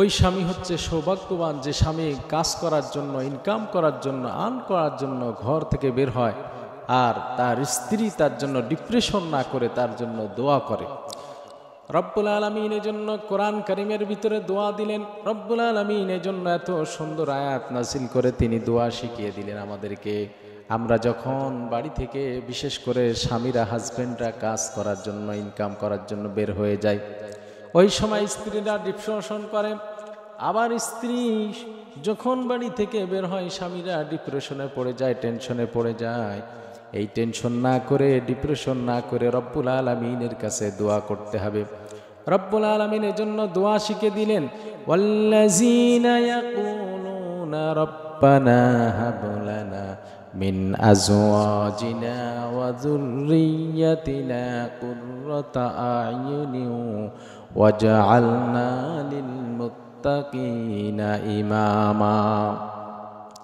ওই স্বামী হচ্ছে সৌভাগ্যবান যে স্বামী কাজ করার জন্য, ইনকাম করার জন্য, আর্ন করার জন্য ঘর থেকে বের হয়, আর তার স্ত্রী তার জন্য ডিপ্রেশন না করে তার জন্য দোয়া করে। রব্বুল আলামিন এজন্য কোরআন কারীমের ভিতরে দোয়া দিলেন। রব্বুল আলামিন এজন্য এত সুন্দর আয়াত নাযিল করে তিনি দোয়া শিখিয়ে দিলেন আমাদেরকে। আমরা যখন বাড়ি থেকে বিশেষ করে স্বামীরা, হাজবেন্ডরা কাজ করার জন্য, ইনকাম করার জন্য বের হয়ে যায়, ওই সময় স্ত্রীরা ডিপ্রেশন করে। আবার স্ত্রী যখন বাড়ি থেকে বের হয়, স্বামীরা ডিপ্রেশনে পড়ে যায়, টেনশনে পড়ে যায়। এই টেনশন না করে, ডিপ্রেশন না করে রব্বুল আলামিনের কাছে দোয়া করতে হবে। রব্বুল আলামিন এজন্য দোয়া শিখে দিলেন, ওয়াল্লাযীনা ইয়াকুলুনা রব্বানা হাব লানা মিন আজওয়াজিনা ওয়া যুররিয়্যাতিনা কুররাতা আ'য়ুনিন ওয়াজআলনা লিল মুত্তাকিনা ইমামা।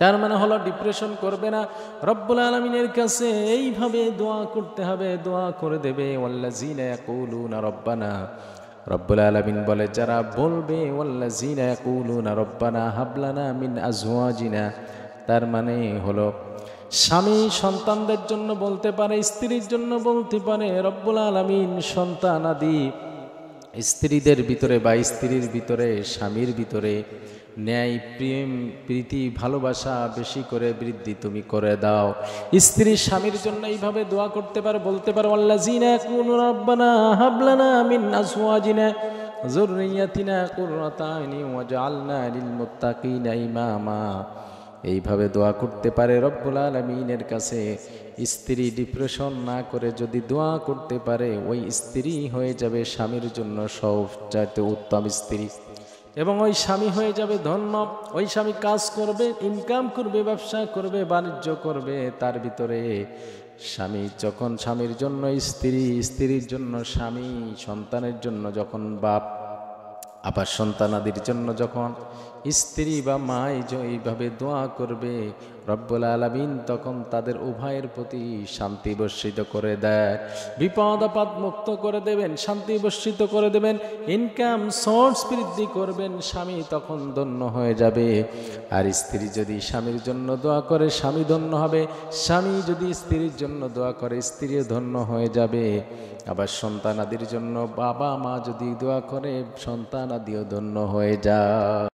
তার মানে হলো ডিপ্রেশন করবে না, রব্বুল আলামিনের কাছে এইভাবে দোয়া করতে হবে, দোয়া করে দেবে। ওয়াল্লাযীনা ইয়াকুলুনা রব্বানা, রব্বুল আলামিন বলে যারা বলবে ওয়াল্লাযীনা ইয়াকুলুনা রব্বানা হাব লানা মিন আজওয়াজিনা, তার মানে হলো স্বামী সন্তানদের জন্য বলতে পারে, স্ত্রীর জন্য বলতে পারে। রব্বুল আলামিন সন্তান আদি স্ত্রীদের ভিতরে বা স্ত্রীর ভিতরে, স্বামীর ভিতরে ন্যায়, প্রেম, প্রীতি, ভালোবাসা বেশি করে বৃদ্ধি তুমি করে দাও। স্ত্রী স্বামীর জন্য এইভাবে দোয়া করতে পারে, বলতে পারে ওয়াল্লাযীনা ইয়াকুলুনা রব্বানা হাব লানা মিন আজওয়াজিনা যুররিয়্যাতিনা কুররাতা আ'ইউনিন ওয়াজআলনা লিল মুত্তাকিনা ইমামা। এইভাবে দোয়া করতে পারে রব্বুল আলামিনের কাছে। স্ত্রী ডিপ্রেশন না করে যদি দোয়া করতে পারে, ওই স্ত্রী হয়ে যাবে স্বামীর জন্য সবচাইতে উত্তম স্ত্রী, এবং ওই স্বামী হয়ে যাবে ধন্য। ওই স্বামী কাজ করবে, ইনকাম করবে, ব্যবসা করবে, বাণিজ্য করবে, তার ভিতরে স্বামী যখন স্বামীর জন্য স্ত্রী, স্ত্রীর জন্য স্বামী, সন্তানের জন্য যখন বাপ, আবার সন্তানাদির জন্য যখন স্ত্রী বা মাই এইভাবে দোয়া করবে, রব্বুল আলামিন তখন তাদের উভয়ের প্রতি শান্তি বর্ষিত করে দেয়, বিপদ আপদ মুক্ত করে দেবেন, শান্তি বর্ষিত করে দেবেন, ইনকাম সোর্স বৃদ্ধি করবেন। স্বামী তখন ধন্য হয়ে যাবে। আর স্ত্রী যদি স্বামীর জন্য দোয়া করে, স্বামী ধন্য হবে। স্বামী যদি স্ত্রীর জন্য দোয়া করে, স্ত্রীও ধন্য হয়ে যাবে। আবার সন্তানাদির জন্য বাবা মা যদি দোয়া করে, সন্তানাদিও ধন্য হয়ে যায়।